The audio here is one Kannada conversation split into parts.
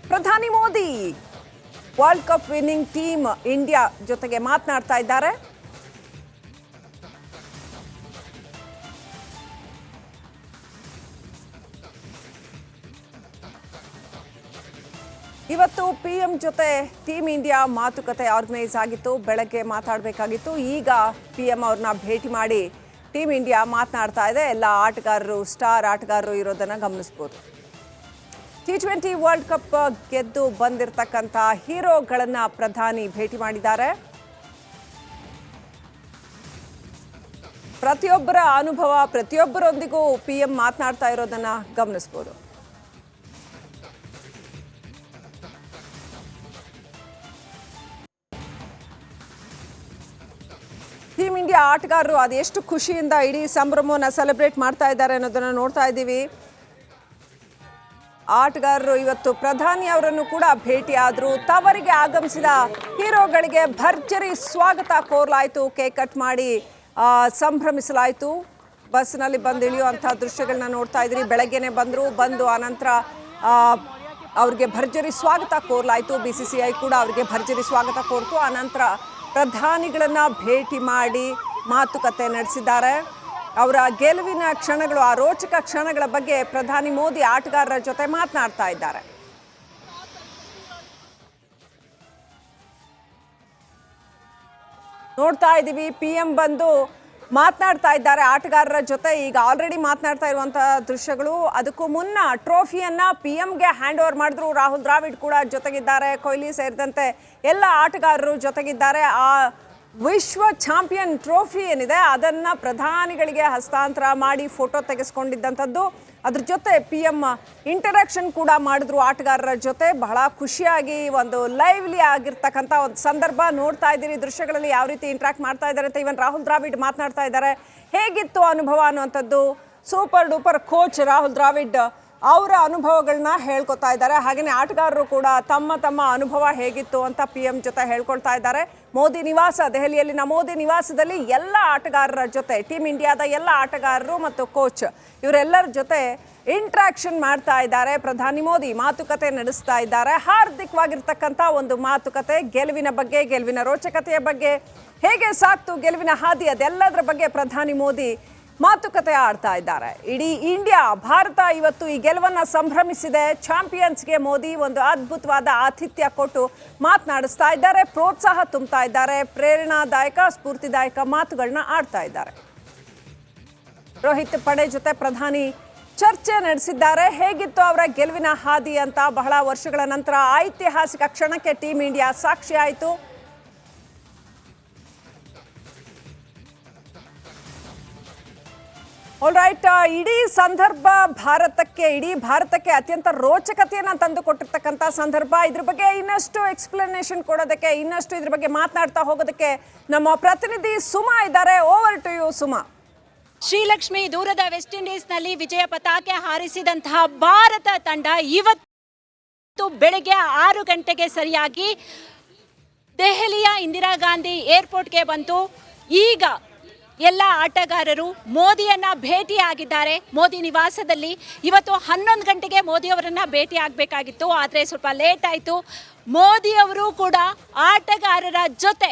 ಪ್ರಧಾನಿ Modi world cup winning team India ಜೊತೆಗೆ ಮಾತನಾಡ್ತಾ ಇದ್ದಾರೆ. ಇವತ್ತು ಪಿಎಂ ಜೊತೆ ಟೀಮ್ ಇಂಡಿಯಾ ಮಾತುಕತೆ ಆರ್ಗನೈಸ್ ಆಗಿತ್ತು. ಬೆಳಗ್ಗೆ ಮಾತಾಡಬೇಕಾಗಿತ್ತು. ಈಗ ಪಿಎಂ ಅವ್ರನ್ನ ಭೇಟಿ ಮಾಡಿ ಟೀಮ್ ಇಂಡಿಯಾ ಮಾತನಾಡ್ತಾ ಇದೆ. ಎಲ್ಲ ಆಟಗಾರರು, ಸ್ಟಾರ್ ಆಟಗಾರರು ಇರೋದನ್ನು ಗಮನಿಸ್ಬೋದು. T20 ವರ್ಲ್ಡ್ ಕಪ್ ಗೆದ್ದು ಬಂದಿರತಕ್ಕಂಥ ಹೀರೋಗಳನ್ನು ಪ್ರಧಾನಿ ಭೇಟಿ ಮಾಡಿದ್ದಾರೆ. ಪ್ರತಿಯೊಬ್ಬರ ಅನುಭವ, ಪ್ರತಿಯೊಬ್ಬರೊಂದಿಗೂ ಪಿಎಂ ಮಾತನಾಡ್ತಾ ಇರೋದನ್ನು ಗಮನಿಸ್ಬೋದು. ಟೀಮ್ ಇಂಡಿಯಾ ಆಟಗಾರರು ಅದೆಷ್ಟು ಖುಷಿಯಿಂದ ಇಡೀ ಸಂಭ್ರಮವನ್ನು ಸೆಲೆಬ್ರೇಟ್ ಮಾಡ್ತಾ ಇದ್ದಾರೆ ಅನ್ನೋದನ್ನು ನೋಡ್ತಾ ಇದ್ದೀವಿ. ಆಟಗಾರರು ಇವತ್ತು ಪ್ರಧಾನಿ ಅವರನ್ನು ಕೂಡ ಭೇಟಿಯಾದರು. ತವರಿಗೆ ಆಗಮಿಸಿದ ಹೀರೋಗಳಿಗೆ ಭರ್ಜರಿ ಸ್ವಾಗತ ಕೋರಲಾಯಿತು. ಕೇಕ್ ಕಟ್ ಮಾಡಿ ಸಂಭ್ರಮಿಸಲಾಯಿತು. ಬಸ್ನಲ್ಲಿ ಬಂದು ಇಳಿಯುವಂಥ ದೃಶ್ಯಗಳನ್ನ ನೋಡ್ತಾ ಇದ್ದೀರಿ. ಬೆಳಗ್ಗೆನೆ ಬಂದು ಆನಂತರ ಅವ್ರಿಗೆ ಭರ್ಜರಿ ಸ್ವಾಗತ ಕೋರಲಾಯಿತು. BCCI ಕೂಡ ಅವರಿಗೆ ಭರ್ಜರಿ ಸ್ವಾಗತ ಕೋರ್ತು. ಆನಂತರ ಪ್ರಧಾನಿಗಳನ್ನು ಭೇಟಿ ಮಾಡಿ ಮಾತುಕತೆ ನಡೆಸಿದ್ದಾರೆ. ಅವರ ಗೆಲುವಿನ ಕ್ಷಣಗಳು, ಆ ರೋಚಕ ಕ್ಷಣಗಳ ಬಗ್ಗೆ ಪ್ರಧಾನಿ ಮೋದಿ ಆಟಗಾರರ ಜೊತೆ ಮಾತನಾಡ್ತಾ ಇದ್ದಾರೆ. ನೋಡ್ತಾ ಇದ್ದೀವಿ, ಪಿಎಂ ಬಂದು ಮಾತನಾಡ್ತಾ ಇದ್ದಾರೆ ಆಟಗಾರರ ಜೊತೆ. ಈಗ ಆಲ್ರೆಡಿ ಮಾತನಾಡ್ತಾ ಇರುವಂತಹ ದೃಶ್ಯಗಳು. ಅದಕ್ಕೂ ಮುನ್ನ ಟ್ರೋಫಿಯನ್ನ ಪಿಎಂಗೆ ಹ್ಯಾಂಡ್ ಓವರ್ ಮಾಡಿದ್ರು. ರಾಹುಲ್ ದ್ರಾವಿಡ್ ಕೂಡ ಜೊತೆಗಿದ್ದಾರೆ. ಕೊಹ್ಲಿ ಸೇರಿದಂತೆ ಎಲ್ಲ ಆಟಗಾರರು ಜೊತೆಗಿದ್ದಾರೆ. ಆ ವಿಶ್ವ ಚಾಂಪಿಯನ್ ಟ್ರೋಫಿ ಏನಿದೆ ಅದನ್ನು ಪ್ರಧಾನಿಗಳಿಗೆ ಹಸ್ತಾಂತರ ಮಾಡಿ ಫೋಟೋ ತೆಗೆಸ್ಕೊಂಡಿದ್ದಂಥದ್ದು. ಅದ್ರ ಜೊತೆ ಪಿಎಂ ಇಂಟರಾಕ್ಷನ್ ಕೂಡ ಮಾಡಿದ್ರು ಆಟಗಾರರ ಜೊತೆ. ಬಹಳ ಖುಷಿಯಾಗಿ ಒಂದು ಲೈವ್ಲಿ ಆಗಿರ್ತಕ್ಕಂಥ ಒಂದು ಸಂದರ್ಭ ನೋಡ್ತಾ ಇದ್ದೀರಿ. ದೃಶ್ಯಗಳಲ್ಲಿ ಯಾವ ರೀತಿ ಇಂಟ್ರಾಕ್ಟ್ ಮಾಡ್ತಾ ಇದ್ದಾರೆ ಅಂತ ಇವನ್ ರಾಹುಲ್ ದ್ರಾವಿಡ್ ಮಾತನಾಡ್ತಾ ಇದ್ದಾರೆ. ಹೇಗಿತ್ತು ಅನುಭವ ಅನ್ನುವಂಥದ್ದು. Super duper coach Rahul Dravid ಅವರ ಅನುಭವಗಳನ್ನ ಹೇಳ್ಕೊತಾ ಇದ್ದಾರೆ. ಹಾಗೆಯೇ ಆಟಗಾರರು ಕೂಡ ತಮ್ಮ ಅನುಭವ ಹೇಗಿತ್ತು ಅಂತ ಪಿಎಂ ಜೊತೆ ಹೇಳ್ಕೊಳ್ತಾ ಇದ್ದಾರೆ. ಮೋದಿ ನಿವಾಸ, ದೆಹಲಿಯಲ್ಲಿನ ಮೋದಿ ನಿವಾಸದಲ್ಲಿ ಎಲ್ಲ ಆಟಗಾರರ ಜೊತೆ, ಟೀಮ್ ಇಂಡಿಯಾದ ಎಲ್ಲ ಆಟಗಾರರು ಮತ್ತು ಕೋಚ್ ಇವರೆಲ್ಲರ ಜೊತೆ ಇಂಟ್ರಾಕ್ಷನ್ ಮಾಡ್ತಾ ಇದ್ದಾರೆ. ಪ್ರಧಾನಿ ಮೋದಿ ಮಾತುಕತೆ ನಡೆಸ್ತಾ ಇದ್ದಾರೆ. ಹಾರ್ದಿಕವಾಗಿರ್ತಕ್ಕಂಥ ಒಂದು ಮಾತುಕತೆ, ಗೆಲುವಿನ ಬಗ್ಗೆ, ಗೆಲುವಿನ ರೋಚಕತೆಯ ಬಗ್ಗೆ, ಹೇಗೆ ಸಾಕ್ತು ಗೆಲುವಿನ ಹಾದಿ, ಅದೆಲ್ಲದರ ಬಗ್ಗೆ ಪ್ರಧಾನಿ ಮೋದಿ ಮಾತುಕತೆ ಆಡ್ತಾ ಇದ್ದಾರೆ. ಇಡೀ ಇಂಡಿಯಾ, ಭಾರತ ಇವತ್ತು ಈ ಗೆಲುವನ್ನು ಸಂಭ್ರಮಿಸಿದೆ. ಚಾಂಪಿಯನ್ಸ್ಗೆ ಮೋದಿ ಒಂದು ಅದ್ಭುತವಾದ ಆತಿಥ್ಯ ಕೊಟ್ಟು ಮಾತನಾಡಿಸ್ತಾ ಇದ್ದಾರೆ, ಪ್ರೋತ್ಸಾಹ ತುಂಬ್ತಾ ಇದ್ದಾರೆ, ಪ್ರೇರಣಾದಾಯಕ, ಸ್ಫೂರ್ತಿದಾಯಕ ಮಾತುಗಳನ್ನ ಆಡ್ತಾ ಇದ್ದಾರೆ. ರೋಹಿತ್ ಪಡೆ ಜೊತೆ ಪ್ರಧಾನಿ ಚರ್ಚೆ ನಡೆಸಿದ್ದಾರೆ. ಹೇಗಿತ್ತು ಅವರ ಗೆಲುವಿನ ಹಾದಿ ಅಂತ. ಬಹಳ ವರ್ಷಗಳ ನಂತರ ಐತಿಹಾಸಿಕ ಕ್ಷಣಕ್ಕೆ ಟೀಮ್ ಇಂಡಿಯಾ ಸಾಕ್ಷಿ ಆಯಿತು. ಆಲ್ ರೈಟ್, ಇಡೀ ಸಂದರ್ಭ ಇಡೀ ಭಾರತಕ್ಕೆ ಅತ್ಯಂತ ರೋಚಕತೆಯನ್ನು ತಂದು ಕೊಟ್ಟಿರ್ತಕ್ಕಂಥ ಸಂದರ್ಭ. ಇದ್ರ ಬಗ್ಗೆ ಇನ್ನಷ್ಟು ಎಕ್ಸ್ಪ್ಲನೇಷನ್ ಕೊಡೋದಕ್ಕೆ, ಇನ್ನಷ್ಟು ಇದ್ರ ಬಗ್ಗೆ ಮಾತನಾಡ್ತಾ ಹೋಗೋದಕ್ಕೆ ನಮ್ಮ ಪ್ರತಿನಿಧಿ ಸುಮಾ ಇದ್ದಾರೆ. Over to you Suma. Srilakshmi, ದೂರದ ವೆಸ್ಟ್ ಇಂಡೀಸ್ನಲ್ಲಿ ವಿಜಯ ಪತಾಕೆ ಹಾರಿಸಿದಂತಹ ಭಾರತ ತಂಡ ಇವತ್ತು ಬೆಳಗ್ಗೆ 6 ಗಂಟೆಗೆ ಸರಿಯಾಗಿ ದೆಹಲಿಯ ಇಂದಿರಾ ಗಾಂಧಿ ಏರ್ಪೋರ್ಟ್ಗೆ ಬಂತು. ಈಗ ಎಲ್ಲ ಆಟಗಾರರು ಮೋದಿಯನ್ನ ಭೇಟಿಯಾಗಿದ್ದಾರೆ. ಮೋದಿ ನಿವಾಸದಲ್ಲಿ ಇವತ್ತು 11 ಗಂಟೆಗೆ ಮೋದಿಯವರನ್ನ ಭೇಟಿ ಆಗಬೇಕಾಗಿತ್ತು, ಆದರೆ ಸ್ವಲ್ಪ ಲೇಟ್ ಆಯಿತು. ಮೋದಿಯವರು ಕೂಡ ಆಟಗಾರರ ಜೊತೆ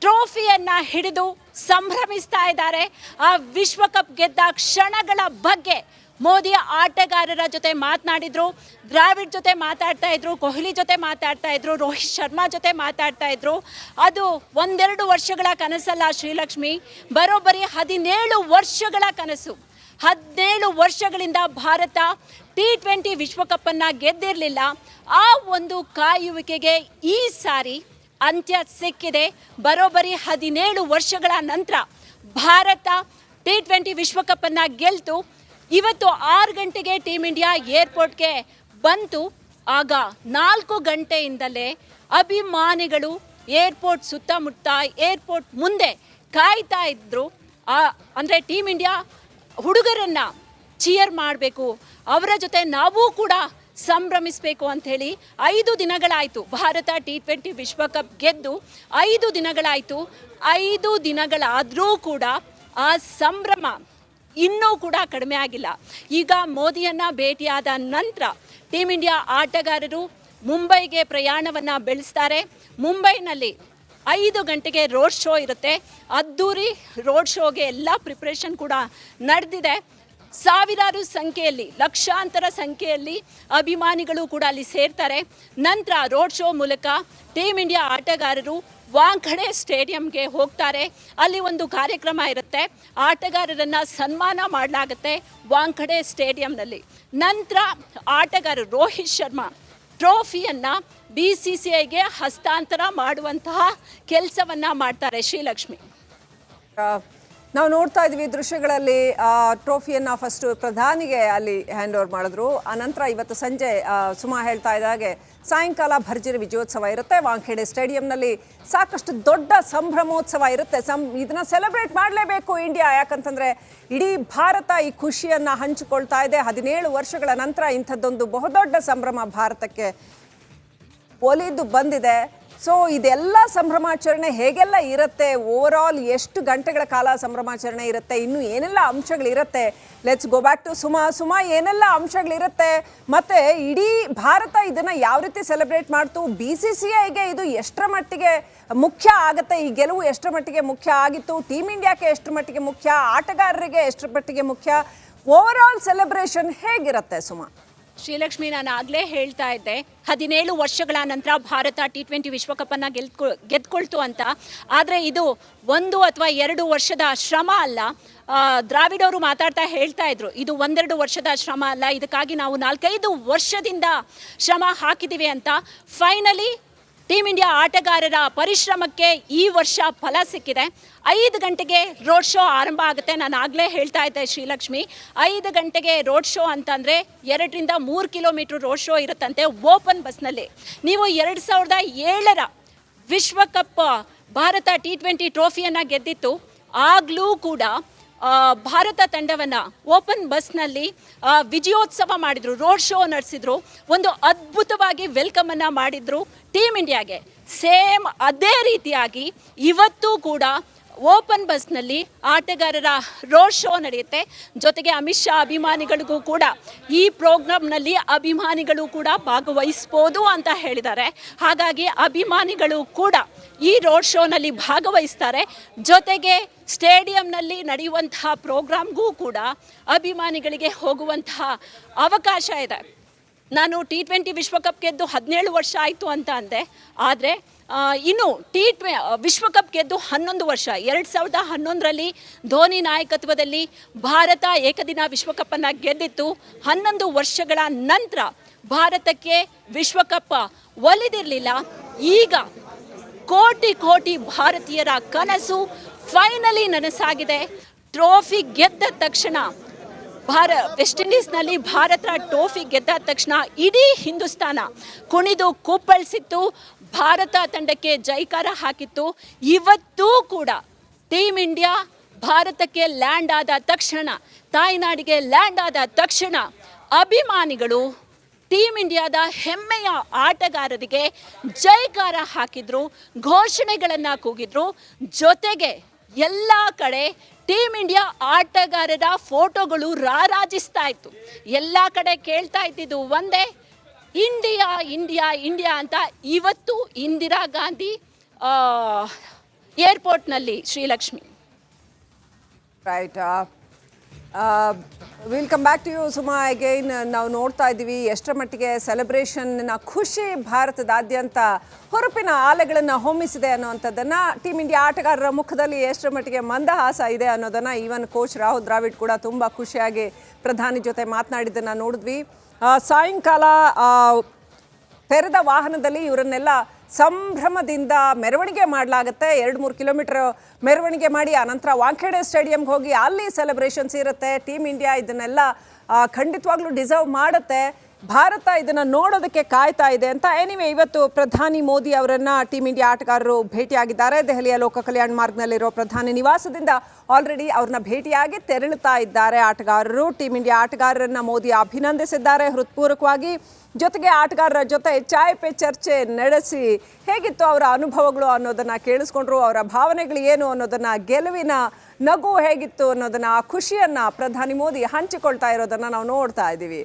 ಟ್ರೋಫಿಯನ್ನ ಹಿಡಿದು ಸಂಭ್ರಮಿಸ್ತಾ ಇದ್ದಾರೆ. ಆ ವಿಶ್ವಕಪ್ ಗೆದ್ದ ಕ್ಷಣಗಳ ಬಗ್ಗೆ ಮೋದಿ ಆಟಗಾರರ ಜೊತೆ ಮಾತನಾಡಿದ್ರು. ದ್ರಾವಿಡ್ ಜೊತೆ ಮಾತಾಡ್ತಾ ಇದ್ರು, ಕೊಹ್ಲಿ ಜೊತೆ ಮಾತಾಡ್ತಾ ಇದ್ರು, ರೋಹಿತ್ ಶರ್ಮಾ ಜೊತೆ ಮಾತಾಡ್ತಾ ಇದ್ರು. ಅದು 1-2 ವರ್ಷಗಳ ಕನಸಲ್ಲ ಶ್ರೀಲಕ್ಷ್ಮಿ, ಬರೋಬ್ಬರಿ 17 ವರ್ಷಗಳ ಕನಸು. 17 ವರ್ಷಗಳಿಂದ ಭಾರತ T20 ವಿಶ್ವಕಪ್ಪನ್ನು ಗೆದ್ದಿರಲಿಲ್ಲ. ಆ ಒಂದು ಕಾಯುವಿಕೆಗೆ ಈ ಸಾರಿ ಅಂತ್ಯ ಸಿಕ್ಕಿದೆ. ಬರೋಬ್ಬರಿ 17 ವರ್ಷಗಳ ನಂತರ ಭಾರತ T20 ವಿಶ್ವಕಪ್ಪನ್ನು ಗೆಲ್ತು. ಇವತ್ತು 6 ಗಂಟೆಗೆ ಟೀಮ್ ಇಂಡಿಯಾ ಏರ್ಪೋರ್ಟ್ಗೆ ಬಂತು. ಆಗ 4 ಗಂಟೆಯಿಂದಲೇ ಅಭಿಮಾನಿಗಳು ಏರ್ಪೋರ್ಟ್ ಸುತ್ತಮುತ್ತ, ಏರ್ಪೋರ್ಟ್ ಮುಂದೆ ಕಾಯ್ತಾ ಇದ್ರು. ಅಂದರೆ ಟೀಮ್ ಇಂಡಿಯಾ ಹುಡುಗರನ್ನು ಚಿಯರ್ ಮಾಡಬೇಕು, ಅವರ ಜೊತೆ ನಾವು ಕೂಡ ಸಂಭ್ರಮಿಸಬೇಕು ಅಂಥೇಳಿ 5 ದಿನಗಳಾಯಿತು. ಭಾರತ T20 ವಿಶ್ವಕಪ್ ಗೆದ್ದು 5 ದಿನಗಳಾಯಿತು. 5 ದಿನಗಳಾದರೂ ಕೂಡ ಆ ಸಂಭ್ರಮ ಇನ್ನೂ ಕೂಡ ಕಡಿಮೆ ಆಗಿಲ್ಲ. ಈಗ ಮೋದಿಯನ್ನು ಭೇಟಿಯಾದ ನಂತರ ಟೀಮ್ ಇಂಡಿಯಾ ಆಟಗಾರರು ಮುಂಬೈಗೆ ಪ್ರಯಾಣವನ್ನು ಬೆಳೆಸ್ತಾರೆ. ಮುಂಬೈನಲ್ಲಿ 5 ಗಂಟೆಗೆ ರೋಡ್ ಶೋ ಇರುತ್ತೆ. ಅದ್ದೂರಿ ರೋಡ್ ಶೋಗೆ ಎಲ್ಲ ಪ್ರಿಪ್ರೇಷನ್ ಕೂಡ ನಡೆದಿದೆ. ಸಾವಿರಾರು ಸಂಖ್ಯೆಯಲ್ಲಿ, ಲಕ್ಷಾಂತರ ಸಂಖ್ಯೆಯಲ್ಲಿ ಅಭಿಮಾನಿಗಳು ಕೂಡ ಅಲ್ಲಿ ಸೇರ್ತಾರೆ. ನಂತರ ರೋಡ್ ಶೋ ಮೂಲಕ ಟೀಮ್ ಇಂಡಿಯಾ ಆಟಗಾರರು ವಾಂಖಡೆ ಸ್ಟೇಡಿಯಂಗೆ ಹೋಗ್ತಾರೆ. ಅಲ್ಲಿ ಒಂದು ಕಾರ್ಯಕ್ರಮ ಇರುತ್ತೆ, ಆಟಗಾರರನ್ನು ಸನ್ಮಾನ ಮಾಡಲಾಗುತ್ತೆ ವಾಂಖಡೆ ಸ್ಟೇಡಿಯಂನಲ್ಲಿ. ನಂತರ ಆಟಗಾರರು ರೋಹಿತ್ ಶರ್ಮಾ ಟ್ರೋಫಿಯನ್ನು BCCIಗೆ ಹಸ್ತಾಂತರ ಮಾಡುವಂತಹ ಕೆಲಸವನ್ನು ಮಾಡ್ತಾರೆ. ಶ್ರೀಲಕ್ಷ್ಮಿ, ನಾವು ನೋಡ್ತಾ ಇದ್ವಿ ದೃಶ್ಯಗಳಲ್ಲಿ ಟ್ರೋಫಿಯನ್ನು ಫಸ್ಟ್ ಪ್ರಧಾನಿಗೆ ಅಲ್ಲಿ ಹ್ಯಾಂಡ್ ಓವರ್ ಮಾಡಿದ್ರು. ಆನಂತರ ಇವತ್ತು ಸಂಜೆ ಸುಮಾ ಹೇಳ್ತಾ ಇದ್ದಾಗೆ ಸಾಯಂಕಾಲ ಭರ್ಜರಿ ವಿಜಯೋತ್ಸವ ಇರುತ್ತೆ. ವಾಂಖೇಡೆ ಸ್ಟೇಡಿಯಂನಲ್ಲಿ ಸಾಕಷ್ಟು ದೊಡ್ಡ ಸಂಭ್ರಮೋತ್ಸವ ಇರುತ್ತೆ. ಇದನ್ನ ಸೆಲೆಬ್ರೇಟ್ ಮಾಡಲೇಬೇಕು ಇಂಡಿಯಾ. ಯಾಕಂತಂದ್ರೆ ಇಡೀ ಭಾರತ ಈ ಖುಷಿಯನ್ನು ಹಂಚಿಕೊಳ್ತಾ ಇದೆ. 17 ವರ್ಷಗಳ ನಂತರ ಇಂಥದ್ದೊಂದು ಬಹುದೊಡ್ಡ ಸಂಭ್ರಮ ಭಾರತಕ್ಕೆ ಒಲಿದು ಬಂದಿದೆ. ಸೊ ಇದೆಲ್ಲ ಸಂಭ್ರಮಾಚರಣೆ ಹೇಗೆಲ್ಲ ಇರುತ್ತೆ, ಓವರ್ ಆಲ್ ಎಷ್ಟು ಗಂಟೆಗಳ ಕಾಲ ಸಂಭ್ರಮಾಚರಣೆ ಇರುತ್ತೆ, ಇನ್ನು ಏನೆಲ್ಲ ಅಂಶಗಳಿರುತ್ತೆ, let's go back to Suma ಏನೆಲ್ಲ ಅಂಶಗಳಿರುತ್ತೆ, ಮತ್ತೆ ಇಡೀ ಭಾರತ ಇದನ್ನ ಯಾವ ರೀತಿ ಸೆಲೆಬ್ರೇಟ್ ಮಾಡ್ತು, BCCIಗೆ ಇದು ಎಷ್ಟರ ಮಟ್ಟಿಗೆ ಮುಖ್ಯ ಆಗುತ್ತೆ, ಈ ಗೆಲುವು ಎಷ್ಟರ ಮಟ್ಟಿಗೆ ಮುಖ್ಯ ಆಗಿತ್ತು, ಟೀಮ್ ಇಂಡಿಯಾಕ್ಕೆ ಎಷ್ಟರ ಮಟ್ಟಿಗೆ ಮುಖ್ಯ, ಆಟಗಾರರಿಗೆ ಎಷ್ಟರ ಮಟ್ಟಿಗೆ ಮುಖ್ಯ, ಓವರ್ ಆಲ್ ಸೆಲೆಬ್ರೇಷನ್ ಹೇಗಿರುತ್ತೆ ಸುಮಾ? ಶ್ರೀಲಕ್ಷ್ಮಿ, ನಾನು ಆಗಲೇ ಹೇಳ್ತಾ ಇದ್ದೆ 17 ವರ್ಷಗಳ ನಂತರ ಭಾರತ T20 ವಿಶ್ವಕಪ್ಪನ್ನು ಗೆದ್ಕೊಳ್ತು ಅಂತ. ಆದರೆ ಇದು 1 ಅಥವಾ 2 ವರ್ಷದ ಶ್ರಮ ಅಲ್ಲ. ದ್ರಾವಿಡ್ ಅವರು ಮಾತಾಡ್ತಾ ಹೇಳ್ತಾ ಇದ್ರು, ಇದು 1-2 ವರ್ಷದ ಶ್ರಮ ಅಲ್ಲ, ಇದಕ್ಕಾಗಿ ನಾವು 4-5 ವರ್ಷದಿಂದ ಶ್ರಮ ಹಾಕಿದ್ದೀವಿ ಅಂತ. ಫೈನಲಿ ಟೀಮ್ ಇಂಡಿಯಾ ಆಟಗಾರರ ಪರಿಶ್ರಮಕ್ಕೆ ಈ ವರ್ಷ ಫಲ ಸಿಕ್ಕಿದೆ. 5 ಗಂಟೆಗೆ ರೋಡ್ ಶೋ ಆರಂಭ ಆಗುತ್ತೆ. ನಾನು ಆಗಲೇ ಹೇಳ್ತಾ ಇದ್ದೆ ಶ್ರೀಲಕ್ಷ್ಮಿ, 5 ಗಂಟೆಗೆ ರೋಡ್ ಶೋ ಅಂತಂದರೆ 2ರಿಂದ 3 ಕಿಲೋಮೀಟ್ರ್ ರೋಡ್ ಶೋ ಇರುತ್ತಂತೆ ಓಪನ್ ಬಸ್ನಲ್ಲಿ. ನೀವು 2007ರ ವಿಶ್ವಕಪ್ ಭಾರತ T20 ಟ್ರೋಫಿಯನ್ನು ಗೆದ್ದಿತ್ತು. ಆಗಲೂ ಕೂಡ ಭಾರತ ತಂಡವನ್ನು ಓಪನ್ ಬಸ್ನಲ್ಲಿ ವಿಜಯೋತ್ಸವ ಮಾಡಿದರು, ರೋಡ್ ಶೋ ನಡೆಸಿದ್ರು, ಒಂದು ಅದ್ಭುತವಾಗಿ ವೆಲ್ಕಮನ್ನು ಮಾಡಿದರು ಟೀಮ್ ಇಂಡಿಯಾಗೆ. ಸೇಮ್ ಅದೇ ರೀತಿಯಾಗಿ ಇವತ್ತು ಕೂಡ ಓಪನ್ ಬಸ್ನಲ್ಲಿ ಆಟಗಾರರ ರೋಡ್ ಶೋ ನಡೆಯುತ್ತೆ. ಜೊತೆಗೆ ಅಮಿತ್ ಶಾ ಅಭಿಮಾನಿಗಳಿಗೂ ಕೂಡ ಈ ಪ್ರೋಗ್ರಾಮ್ನಲ್ಲಿ ಅಭಿಮಾನಿಗಳು ಕೂಡ ಭಾಗವಹಿಸ್ಬೋದು ಅಂತ ಹೇಳಿದ್ದಾರೆ. ಹಾಗಾಗಿ ಅಭಿಮಾನಿಗಳು ಕೂಡ ಈ ರೋಡ್ ಶೋನಲ್ಲಿ ಭಾಗವಹಿಸ್ತಾರೆ. ಜೊತೆಗೆ ಸ್ಟೇಡಿಯಂನಲ್ಲಿ ನಡೆಯುವಂತಹ ಪ್ರೋಗ್ರಾಮ್ಗೂ ಕೂಡ ಅಭಿಮಾನಿಗಳಿಗೆ ಹೋಗುವಂತಹ ಅವಕಾಶ ಇದೆ. ನಾನು T20 ವಿಶ್ವಕಪ್ ಗೆದ್ದು 17 ವರ್ಷ ಆಯಿತು ಅಂತ ಅಂದೆ, ಆದರೆ ಇನ್ನು ವಿಶ್ವಕಪ್ ಗೆದ್ದು 11 ವರ್ಷ. 2011ರಲ್ಲಿ ಧೋನಿ ನಾಯಕತ್ವದಲ್ಲಿ ಭಾರತ ಏಕದಿನ ವಿಶ್ವಕಪ್ಪನ್ನು ಗೆದ್ದಿತ್ತು. 11 ವರ್ಷಗಳ ನಂತರ ಭಾರತಕ್ಕೆ ವಿಶ್ವಕಪ್ ಒಲಿದಿರಲಿಲ್ಲ. ಈಗ ಕೋಟಿ ಕೋಟಿ ಭಾರತೀಯರ ಕನಸು ಫೈನಲಿ ನನಸಾಗಿದೆ. ಟ್ರೋಫಿ ಗೆದ್ದ ತಕ್ಷಣ ವೆಸ್ಟ್ ಇಂಡೀಸ್ನಲ್ಲಿ ಭಾರತ ಟ್ರೋಫಿ ಗೆದ್ದ ತಕ್ಷಣ ಇಡೀ ಹಿಂದೂಸ್ತಾನ ಕುಣಿದು ಕುಪ್ಪಳಿಸಿತ್ತು, ಭಾರತ ತಂಡಕ್ಕೆ ಜೈಕಾರ ಹಾಕಿತ್ತು. ಇವತ್ತೂ ಕೂಡ ಟೀಮ್ ಇಂಡಿಯಾ ಭಾರತಕ್ಕೆ ಲ್ಯಾಂಡ್ ಆದ ತಕ್ಷಣ, ತಾಯ್ನಾಡಿಗೆ ಲ್ಯಾಂಡ್ ಆದ ತಕ್ಷಣ ಅಭಿಮಾನಿಗಳು ಟೀಮ್ ಇಂಡಿಯಾದ ಹೆಮ್ಮೆಯ ಆಟಗಾರರಿಗೆ ಜೈಕಾರ ಹಾಕಿದ್ರು, ಘೋಷಣೆಗಳನ್ನು ಕೂಗಿದ್ರು. ಜೊತೆಗೆ ಎಲ್ಲ ಕಡೆ ಟೀಮ್ ಇಂಡಿಯಾ ಆಟಗಾರರ ಫೋಟೋಗಳು ರಾರಾಜಿಸ್ತಾ ಇತ್ತು. ಎಲ್ಲ ಕಡೆ ಕೇಳ್ತಾ ಇದ್ದಿದ್ದು ಒಂದೇ, ಇಂಡಿಯಾ ಇಂಡಿಯಾ ಇಂಡಿಯಾ ಅಂತ. ಇವತ್ತು ಇಂದಿರಾ ಗಾಂಧಿ ಏರ್ಪೋರ್ಟ್ನಲ್ಲಿ Srilakshmi. Right, will come back to you Suma again. ನಾವು ನೋಡ್ತಾ ಇದ್ದೀವಿ ಎಷ್ಟರ ಮಟ್ಟಿಗೆ ಸೆಲೆಬ್ರೇಷನ್ನ ಖುಷಿ ಭಾರತದಾದ್ಯಂತ ಹುರುಪಿನ ಆಲೆಗಳನ್ನು ಹೊಮ್ಮಿಸಿದೆ ಅನ್ನೋವಂಥದ್ದನ್ನು, ಟೀಮ್ ಇಂಡಿಯಾ ಆಟಗಾರರ ಮುಖದಲ್ಲಿ ಎಷ್ಟರ ಮಟ್ಟಿಗೆ ಮಂದಹಾಸ ಇದೆ ಅನ್ನೋದನ್ನು ಈವನ್ ಕೋಚ್ ರಾಹುಲ್ ದ್ರಾವಿಡ್ ಕೂಡ ತುಂಬ ಖುಷಿಯಾಗಿ ಪ್ರಧಾನಿ ಜೊತೆ ಮಾತನಾಡಿದ್ದನ್ನು ನೋಡಿದ್ವಿ. ಸಾಯಂಕಾಲ ತೆರೆದ ವಾಹನದಲ್ಲಿ ಇವರನ್ನೆಲ್ಲ ಸಂಭ್ರಮದಿಂದ ಮೆರವಣಿಗೆ ಮಾಡಲಾಗುತ್ತೆ. 2-3 ಕಿಲೋಮೀಟರ್ ಮೆರವಣಿಗೆ ಮಾಡಿ ಆನಂತರ ವಾಂಖೇಡೆ ಸ್ಟೇಡಿಯಂಗೆ ಹೋಗಿ ಅಲ್ಲಿ ಸೆಲೆಬ್ರೇಷನ್ಸ್ ಇರುತ್ತೆ. ಟೀಮ್ ಇಂಡಿಯಾ ಇದನ್ನೆಲ್ಲ ಖಂಡಿತವಾಗ್ಲೂ ಡಿಸರ್ವ್ ಮಾಡುತ್ತೆ. ಭಾರತ ಇದನ್ನು ನೋಡೋದಕ್ಕೆ ಕಾಯ್ತಾ ಇದೆ ಅಂತ. ಎನಿವೆ, ಇವತ್ತು ಪ್ರಧಾನಿ ಮೋದಿ ಅವರನ್ನು ಟೀಮ್ ಇಂಡಿಯಾ ಆಟಗಾರರು ಭೇಟಿಯಾಗಿದ್ದಾರೆ. ದೆಹಲಿಯ ಲೋಕ ಕಲ್ಯಾಣ ಮಾರ್ಗ್ನಲ್ಲಿರೋ ಪ್ರಧಾನಿ ನಿವಾಸದಿಂದ ಆಲ್ರೆಡಿ ಅವ್ರನ್ನ ಭೇಟಿಯಾಗಿ ತೆರಳುತ್ತಾ ಇದ್ದಾರೆ ಆಟಗಾರರು. ಟೀಮ್ ಇಂಡಿಯಾ ಆಟಗಾರರನ್ನ ಮೋದಿ ಅಭಿನಂದಿಸಿದ್ದಾರೆ ಹೃತ್ಪೂರ್ವಕವಾಗಿ. ಜೊತೆಗೆ ಆಟಗಾರರ ಜೊತೆ ಚಾಯ್ ಪೇ ಚರ್ಚೆ ನಡೆಸಿ ಹೇಗಿತ್ತು ಅವರ ಅನುಭವಗಳು ಅನ್ನೋದನ್ನು ಕೇಳಿಸ್ಕೊಂಡ್ರು. ಅವರ ಭಾವನೆಗಳು ಏನು ಅನ್ನೋದನ್ನು, ಗೆಲುವಿನ ನಗು ಹೇಗಿತ್ತು ಅನ್ನೋದನ್ನು, ಆ ಖುಷಿಯನ್ನು ಪ್ರಧಾನಿ ಮೋದಿ ಹಂಚಿಕೊಳ್ತಾ ಇರೋದನ್ನು ನಾವು ನೋಡ್ತಾ ಇದ್ದೀವಿ.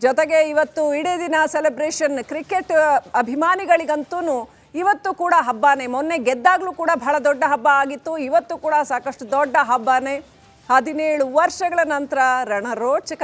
ಜೊತೆಗೆ ಇವತ್ತು ಇಡೀ ದಿನ ಸೆಲೆಬ್ರೇಷನ್. ಕ್ರಿಕೆಟ್ ಅಭಿಮಾನಿಗಳಿಗಂತೂ ಇವತ್ತು ಕೂಡ ಹಬ್ಬನೇ. ಮೊನ್ನೆ ಗೆದ್ದಾಗಲೂ ಕೂಡ ಬಹಳ ದೊಡ್ಡ ಹಬ್ಬ ಆಗಿತ್ತು, ಇವತ್ತು ಕೂಡ ಸಾಕಷ್ಟು ದೊಡ್ಡ ಹಬ್ಬನೇ. 17 ವರ್ಷಗಳ ನಂತರ ರಣರೋಚಕ